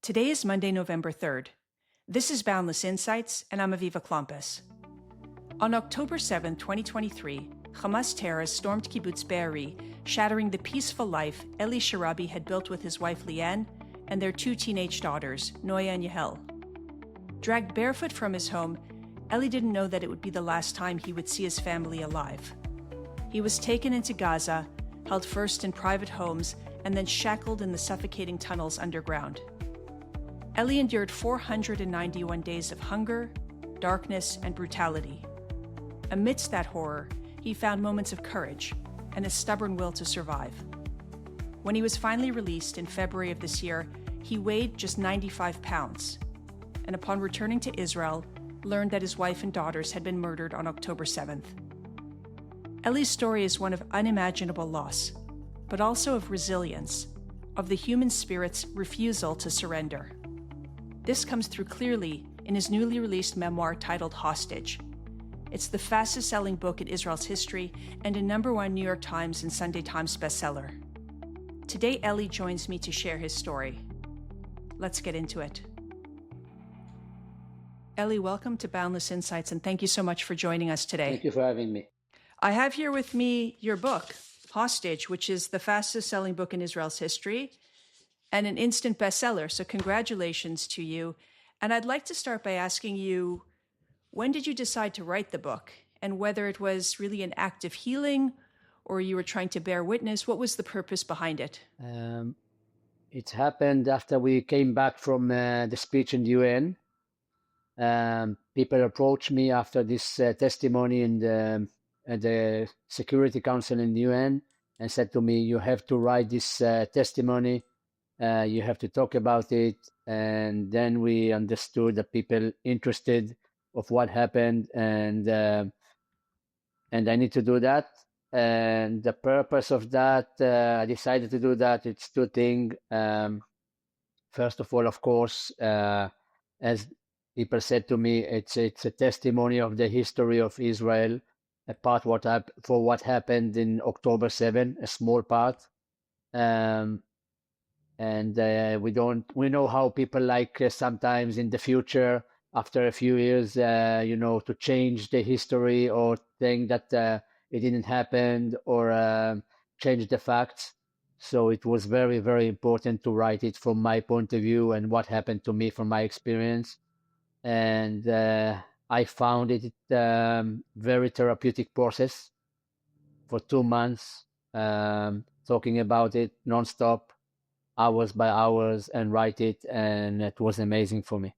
Today is Monday, November 3rd. This is Boundless Insights, and I'm Aviva Klompus. On October 7, 2023, Hamas terrorists stormed Kibbutz Be'eri, shattering the peaceful life Eli Sharabi had built with his wife Liane and their two teenage daughters, Noya and Yahel. Dragged barefoot from his home, Eli didn't know that it would be the last time he would see his family alive. He was taken into Gaza, held first in private homes, and then shackled in the suffocating tunnels underground. Eli endured 491 days of hunger, darkness, and brutality. Amidst that horror, he found moments of courage and a stubborn will to survive. When he was finally released in February of this year, he weighed just 95 pounds, and upon returning to Israel, learned that his wife and daughters had been murdered on October 7th. Eli's story is one of unimaginable loss, but also of resilience, of the human spirit's refusal to surrender. This comes through clearly in his newly released memoir titled Hostage. It's the fastest-selling book in Israel's history and a #1 New York Times and Sunday Times bestseller. Today, Eli joins me to share his story. Let's get into it. Eli, welcome to Boundless Insights, and thank you so much for joining us today. Thank you for having me. I have here with me your book, Hostage, which is the fastest-selling book in Israel's history and an instant bestseller, so congratulations to you. And I'd like to start by asking you, when did you decide to write the book, and whether it was really an act of healing or you were trying to bear witness? What was the purpose behind it? It happened after we came back from the speech in the UN. People approached me after this testimony in the Security Council in the UN and said to me, you have to write this testimony. You have to talk about it. And then we understood that people interested of what happened, and I need to do that. And the purpose of that, I decided to do that. It's two things. First of all, of course, as people said to me, it's a testimony of the history of Israel, a part for what happened in October 7, a small part. And we know how people like sometimes in the future, after a few years, to change the history or think that it didn't happen or change the facts. So it was very, very important to write it from my point of view and what happened to me from my experience. And I found it very therapeutic process for 2 months, talking about it nonstop, hours by hours, and write it, and it was amazing for me.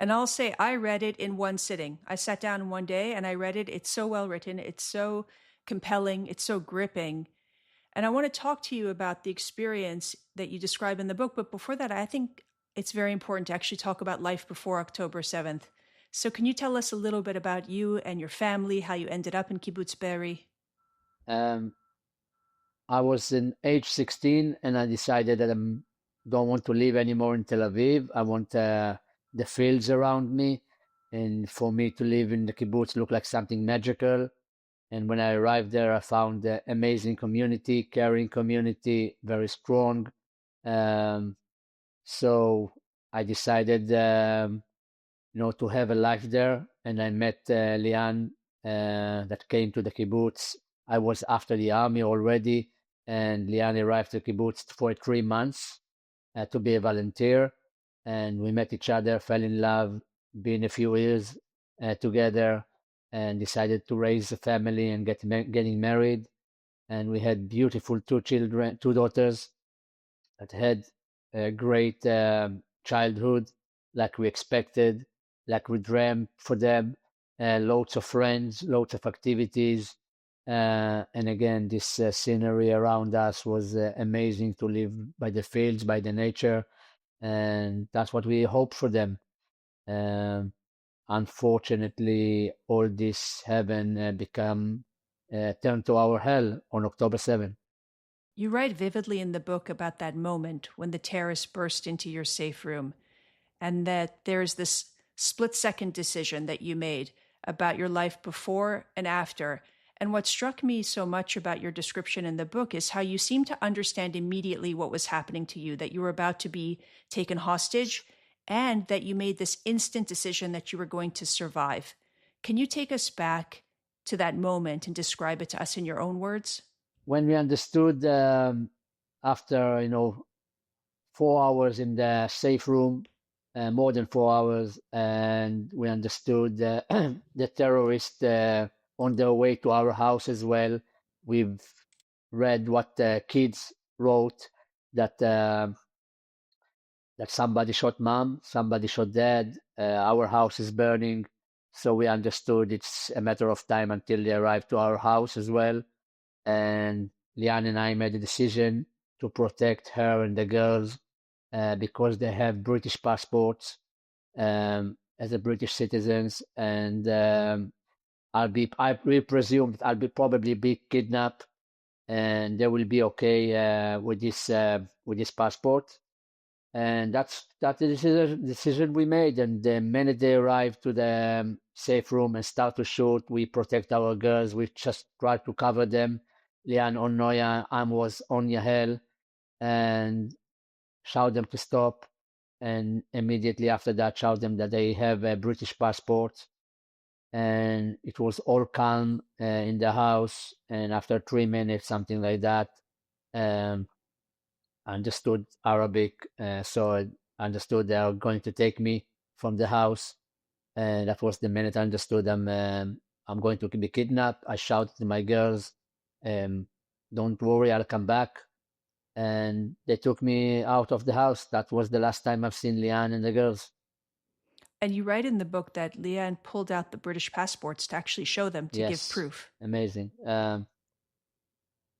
And I'll say I read it in one sitting. I sat down in one day and I read it. It's so well written. It's so compelling. It's so gripping. And I want to talk to you about the experience that you describe in the book. But before that, I think it's very important to actually talk about life before October 7th. So can you tell us a little bit about you and your family, how you ended up in Kibbutz Be'eri? I was in age 16 and I decided that I don't want to live anymore in Tel Aviv. I want the fields around me, and for me to live in the kibbutz looked like something magical. And when I arrived there, I found an amazing community, caring community, very strong. So I decided, to have a life there. And I met Liane that came to the kibbutz. I was after the army already, and Liane arrived to the kibbutz for 3 months to be a volunteer. And we met each other, fell in love, been a few years together, and decided to raise a family and getting married. And we had beautiful 2 children, 2 daughters that had a great childhood, like we expected, like we dreamt for them. Lots of friends, lots of activities. And again, this scenery around us was amazing, to live by the fields, by the nature. And that's what we hope for them. Unfortunately, all this heaven turned to our hell on October 7th. You write vividly in the book about that moment when the terrorists burst into your safe room, and that there's this split-second decision that you made about your life before and after, And what struck me so much about your description in the book is how you seemed to understand immediately what was happening to you, that you were about to be taken hostage, and that you made this instant decision that you were going to survive. Can you take us back to that moment and describe it to us in your own words? When we understood, after 4 hours in the safe room, more than 4 hours, and we understood the terrorists on their way to our house as well. We've read what the kids wrote, that that somebody shot mom, somebody shot dad, our house is burning. So we understood it's a matter of time until they arrive to our house as well. And Liane and I made a decision to protect her and the girls, because they have British passports, as a British citizens, and we presume that I'll be probably be kidnapped, and they will be okay with this passport. And that's the decision we made. And the minute they arrive to the safe room and start to shoot, we protect our girls. We just try to cover them. Lian on Noya, Am was on Yahel, and shout them to stop. And immediately after that, shout them that they have a British passport. And it was all calm in the house. And after 3 minutes, something like that, um, understood Arabic, so I understood they are going to take me from the house. And that was the minute I understood I'm going to be kidnapped. I shouted to my girls, um, "Don't worry, I'll come back." And they took me out of the house. That was the last time I've seen Liane and the girls. And you write in the book that Leanne pulled out the British passports to actually show them to give Yes, proof. amazing.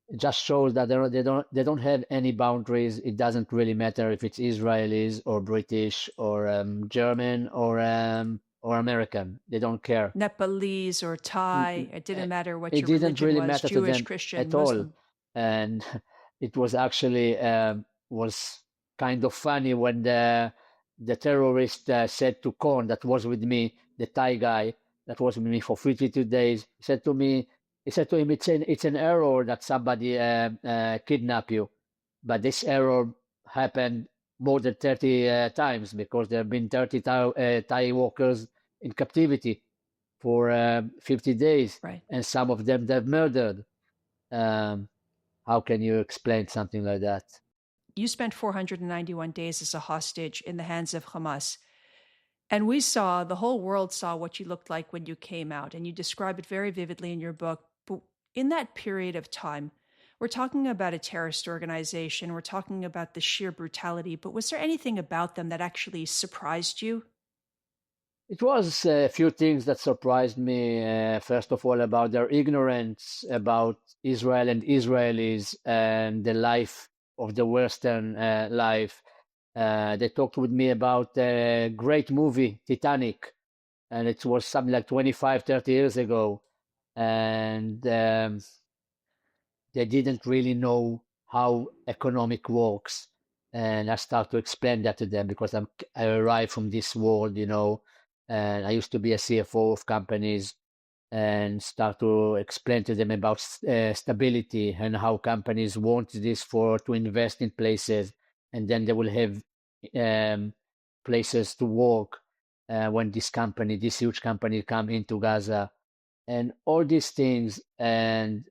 It just shows that they don't have any boundaries. It doesn't really matter if it's Israelis or British or German or American. They don't care. Nepalese or Thai, it didn't matter what It your didn't religion really was, matter to Jewish, them Christian, at all. Muslim. And it was actually was kind of funny when the terrorist said to Korn, that was with me, the Thai guy that was with me for 52 days, he said to him, it's an error that somebody kidnapped you, but this error happened more than 30 times, because there have been 30 Thai workers in captivity for 50 days, Right. and some of them they've murdered. Um, how can you explain something like that? You spent 491 days as a hostage in the hands of Hamas. And we saw, the whole world saw what you looked like when you came out. And you describe it very vividly in your book. But in that period of time, we're talking about a terrorist organization. We're talking about the sheer brutality. But was there anything about them that actually surprised you? It was a few things that surprised me. First of all, about their ignorance about Israel and Israelis and the life of the Western life. They talked with me about a great movie, Titanic, and it was something like 25, 30 years ago. And they didn't really know how economic works. And I start to explain that to them, because I arrived from this world, and I used to be a CFO of companies, and start to explain to them about stability and how companies want this to invest in places, and then they will have places to work when this huge company come into Gaza, and all these things. And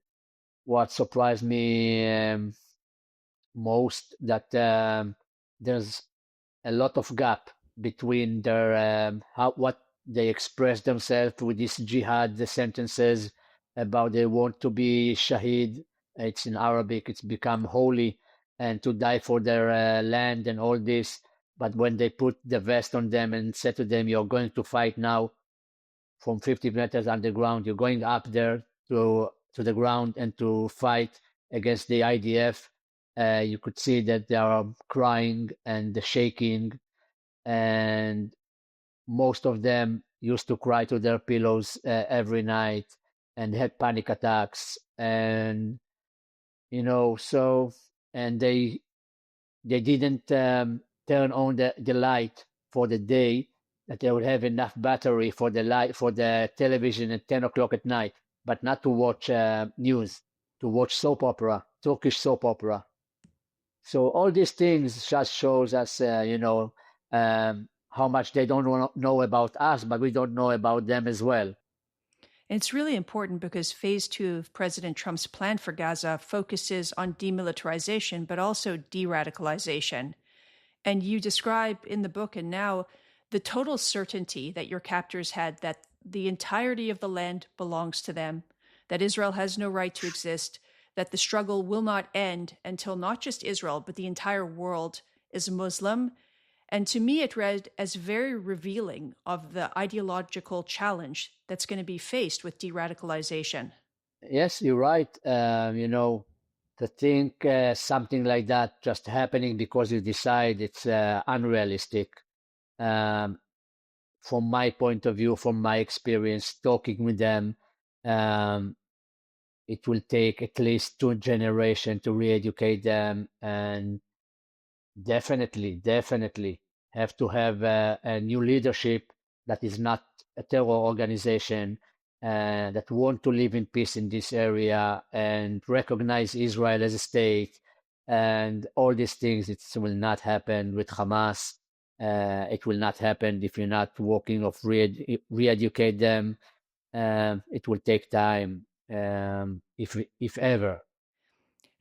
what surprised me most, that there's a lot of gap between their what they express themselves with this jihad, the sentences about they want to be shaheed. It's in Arabic, it's become holy, and to die for their land and all this. But when they put the vest on them and said to them, "You're going to fight now from 50 meters underground. You're going up there to the ground and to fight against the IDF." You could see that they are crying and shaking, and most of them used to cry to their pillows every night and had panic attacks. And so, and they didn't turn on the light for the day, that they would have enough battery for the light for the television at 10 o'clock at night. but not to watch news, to watch soap opera, Turkish soap opera. So all these things just shows us, how much they don't know about us, but we don't know about them as well. And it's really important because phase two of President Trump's plan for Gaza focuses on demilitarization, but also de radicalization. And you describe in the book and now the total certainty that your captors had that the entirety of the land belongs to them, that Israel has no right to exist, that the struggle will not end until not just Israel, but the entire world is Muslim. And to me, it read as very revealing of the ideological challenge that's going to be faced with de radicalization. Yes, you're right. To think something like that just happening because you decide it's unrealistic. Um, from my point of view, from my experience talking with them, um, it will take at least two generations to re-educate them, and definitely have to have a new leadership that is not a terror organization, that want to live in peace in this area and recognize Israel as a state, and all these things. It will not happen with Hamas. It will not happen if you're not working of re-educate them. It will take time, if ever.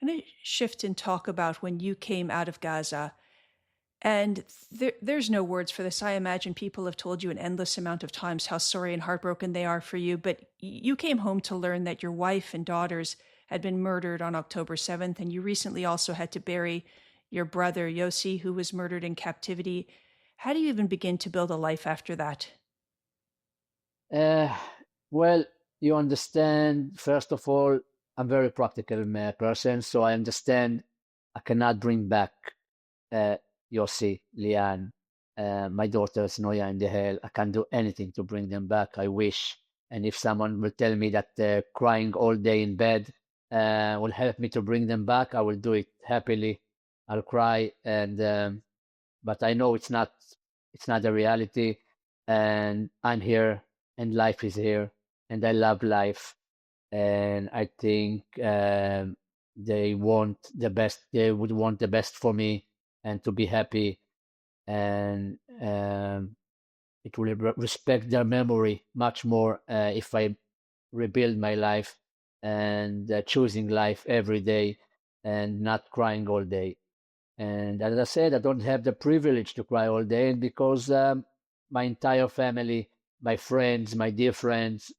And I shift and talk about when you came out of Gaza. And there's no words for this. I imagine people have told you an endless amount of times how sorry and heartbroken they are for you. But you came home to learn that your wife and daughters had been murdered on October 7th. And you recently also had to bury your brother, Yossi, who was murdered in captivity. How do you even begin to build a life after that? Uh, well, you understand, first of all, I'm very practical person, so I understand I cannot bring back uh, Yossi, Lian, my daughters, Noya and Dehel. I can't do anything to bring them back. I wish. And if someone will tell me that crying all day in bed will help me to bring them back, I will do it happily. I'll cry, and but I know it's not the reality, and I'm here, and life is here, and I love life, and I think they want the best. They would want the best for me and to be happy, and it will respect their memory much more if I rebuild my life and choosing life every day and not crying all day. And as I said, I don't have the privilege to cry all day, and because my entire family, my friends, my dear friends,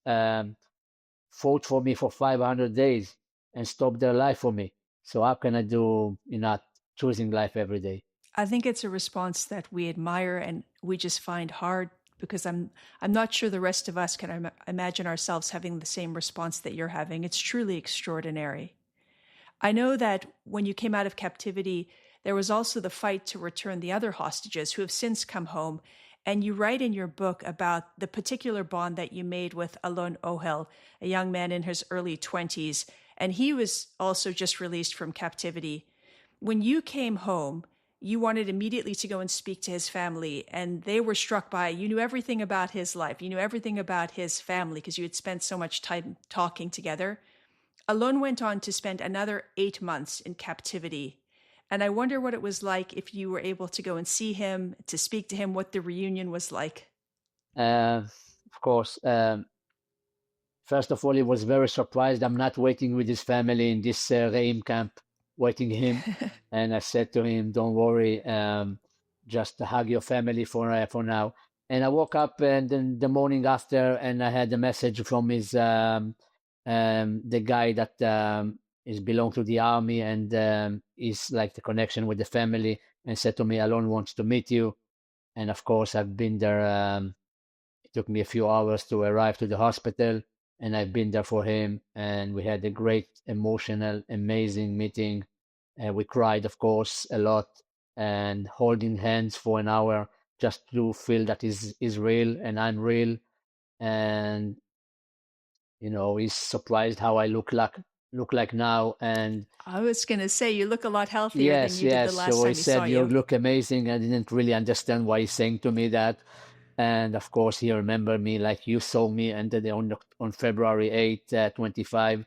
fought for me for 500 days and stopped their life for me. So how can I do not choosing life every day? I think it's a response that we admire and we just find hard because I'm not sure the rest of us can imagine ourselves having the same response that you're having. It's truly extraordinary. I know that when you came out of captivity, there was also the fight to return the other hostages who have since come home. And you write in your book about the particular bond that you made with Alon Ohel, a young man in his early 20s. And he was also just released from captivity. When you came home, you wanted immediately to go and speak to his family, and they were struck by you knew everything about his life. You knew everything about his family because you had spent so much time talking together. Alon went on to spend another 8 months in captivity. And I wonder what it was like if you were able to go and see him, to speak to him, what the reunion was like. Of course, first of all, he was very surprised. I'm not waiting with his family in this Reim camp, waiting him. And I said to him, "Don't worry, just hug your family for now." And I woke up and then the morning after, and I had a message from his the guy that is belong to the army and is like the connection with the family, and said to me, "Alon wants to meet you." And of course, I've been there. It took me a few hours to arrive to the hospital, and I've been there for him, and we had a great, emotional, amazing meeting. We cried, of course, a lot, and holding hands for an hour just to feel that is real and I'm real. And he's surprised how I look like now. And I was going to say, you look a lot healthier than yes, you did the yes. last So he time he saw said, "You you. look amazing." I didn't really understand why he's saying to me that. And of course, he remembered me like you saw me ended on February 8th, 25.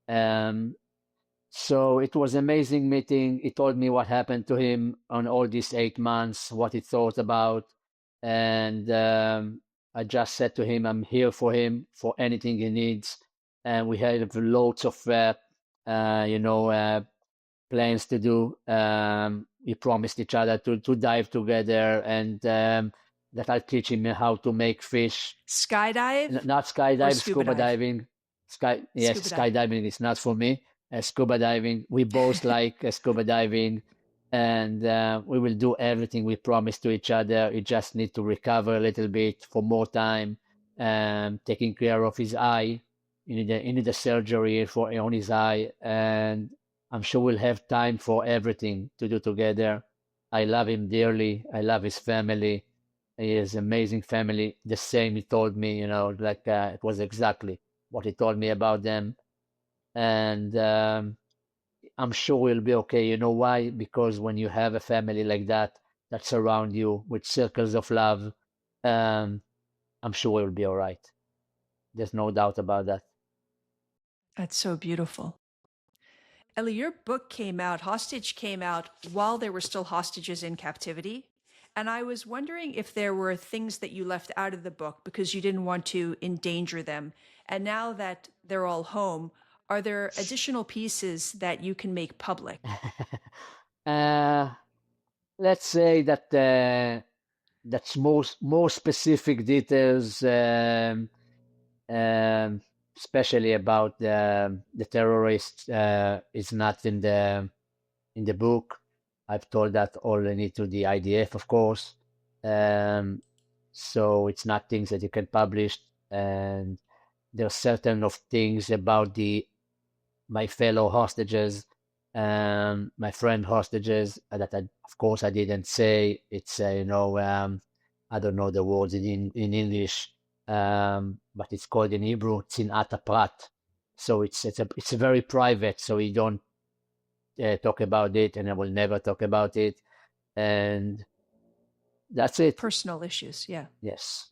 Um, so it was amazing meeting. He told me what happened to him on all these 8 months, what he thought about. And I just said to him, I'm here for him for anything he needs. And we have loads of, you know, plans to do. We promised each other to dive together and that I'll teach him how to make fish. Skydive Not or skydive, scuba scuba dive? diving. Yes, Scuba dive. skydiving is not for me. Scuba diving, we both like scuba diving, and we will do everything we promised to each other. We just need to recover a little bit for more time, taking care of his eye. He need a surgery for on his eye, and I'm sure we'll have time for everything to do together. I love him dearly. I love his family. He has amazing family. The same he told me, you know, like it was exactly what he told me about them. And I'm sure we'll be okay. You know why? Because when you have a family like that that surround you with circles of love, um, I'm sure we'll be all right. There's no doubt about that. That's so beautiful. Ellie, your book came out, Hostage came out while there were still hostages in captivity. And I was wondering if there were things that you left out of the book because you didn't want to endanger them. And now that they're all home, are there additional pieces that you can make public? uh, let's say that that's more specific details, um, especially about the terrorists, is not in the book. I've told that only to the IDF, of course. Um, so it's not things that you can publish. And there are certain of things about the my fellow hostages, my friend hostages that of course I didn't say. It's you know I don't know the words in English, but it's called in Hebrew tzin prat. So it's a very private. So we don't talk about it, and I will never talk about it. And that's it. Personal issues, yeah. Yes.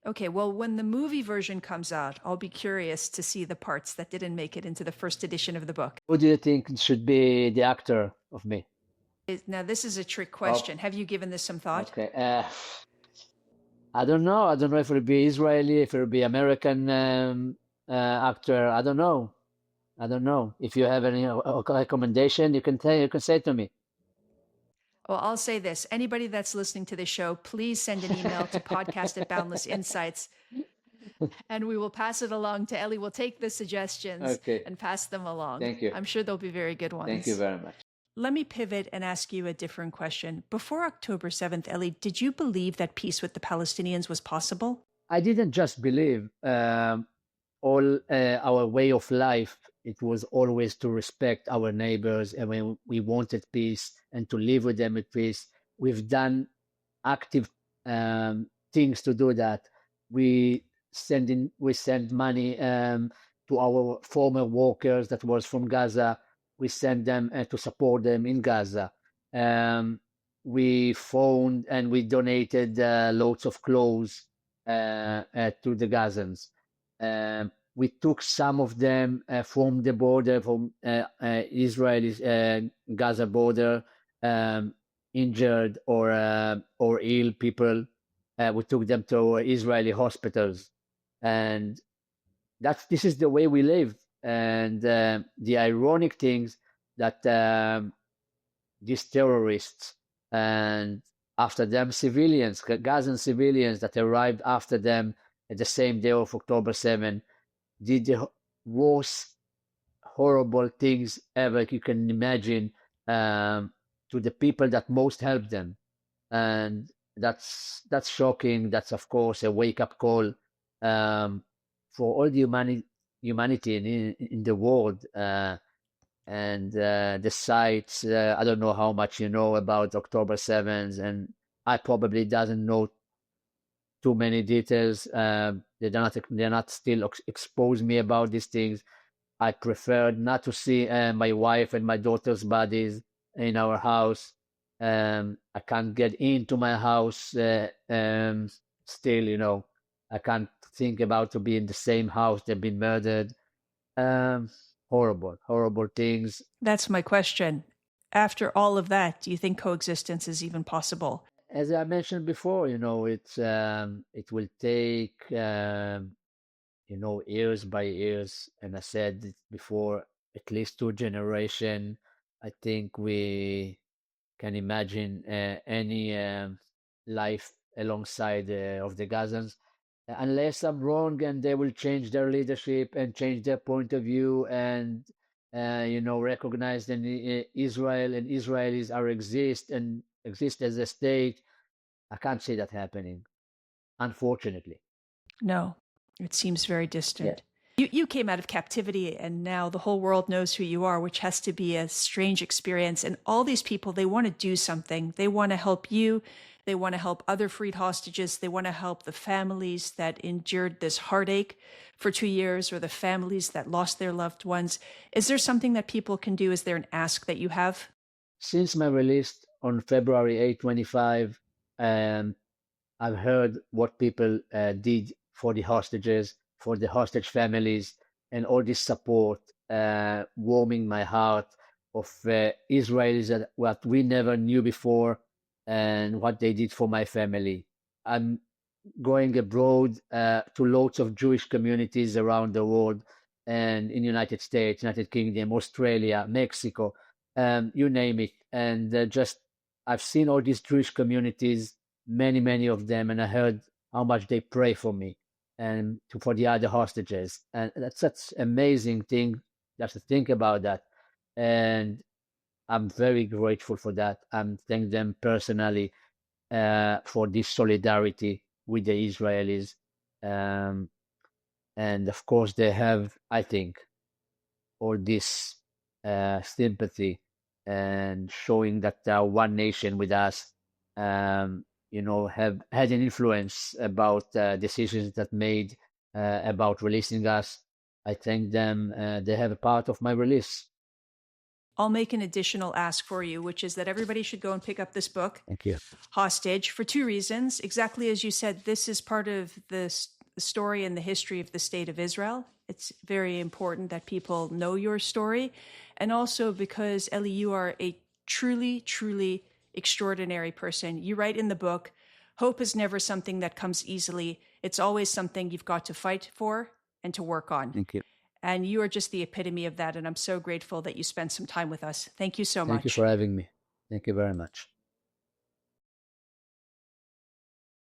Okay, well, when the movie version comes out, I'll be curious to see the parts that didn't make it into the first edition of the book. Who do you think should be the actor of me? Now, this is a trick Oh, question. Have you given this some thought? okay. I don't know. I don't know if it'll be Israeli, if it'll be American actor. I don't know. I don't know. If you have any recommendation, you can say to me. Well, I'll say this. Anybody that's listening to this show, please send an email to podcast at Boundless Insights, and we will pass it along to Ellie. We'll take the suggestions Okay. and pass them along. Thank you. I'm sure they'll be very good Thank you ones. very much. Let me pivot and ask you a different question. Before October 7th, Ellie, did you believe that peace with the Palestinians was possible? I didn't just believe all our way of life. It was always to respect our neighbors, and when we wanted peace and to live with them with peace, we've done active things to do that. We send money to our former workers that was from Gaza. We send them to support them in Gaza. Um, we phoned and we donated loads of clothes to the Gazans. We took some of them from the border, from Israel's Gaza border, injured or ill people. We took them to Israeli hospitals, and this is the way we live. And the ironic things that these terrorists and after them civilians, Gazan civilians that arrived after them at the same day of October 7, did the worst horrible things ever you can imagine to the people that most helped them. And that's shocking. That's of course a wake up call for all the humanity in the world. And the sites. I don't know how much you know about October 7th, and I probably doesn't know too many details. They're not still expose me about these things. I prefer not to see my wife and my daughter's bodies in our house. I can't get into my house still, I can't think about to be in the same house. They've been murdered. Um, Horrible, horrible things. That's my question. After all of that, do you think coexistence is even possible? As I mentioned before, it will take years by years, and I said it before, at least 2 generation. I think we can imagine any life alongside of the Gazans, unless I'm wrong, and they will change their leadership and change their point of view, and recognize that Israel and Israelis are exist as a state. I can't see that happening, unfortunately. No, it seems very Yeah. distant. You came out of captivity and now the whole world knows who you are, which has to be a strange experience. And all these people, they want to do something. They want to help you. They want to help other freed hostages. They want to help the families that endured this heartache for 2 years or the families that lost their loved ones. Is there something that people can do? Is there an ask that you have? Since my release on February 25, um, I've heard what people did for the hostages, for the hostage families, and all this support, warming my heart of Israelis that what we never knew before, and what they did for my family. I'm going abroad to lots of Jewish communities around the world, and in United States, United Kingdom, Australia, Mexico, you name it. And just I've seen all these Jewish communities, many of them, and I heard how much they pray for me and for the other hostages. And that's such amazing thing just to think about that. And I'm very grateful for that. I'm thank them personally for this solidarity with the Israelis. Um, and of course, they have, I think, all this sympathy and showing that they are one nation with us, have had an influence about decisions that made about releasing us. I thank them. They have a part of my release. I'll make an additional ask for you, which is that everybody should go and pick up this book, Thank you. Hostage, for two reasons. Exactly as you said, this is part of the story and the history of the state of Israel. It's very important that people know your story. And also because, Eli, you are a truly extraordinary person. You write in the book, hope is never something that comes easily. It's always something you've got to fight for and to work on. Thank you. And you are just the epitome of that. And I'm so grateful that you spent some time with us. Thank you so Thank you much. for having me. Thank you very much.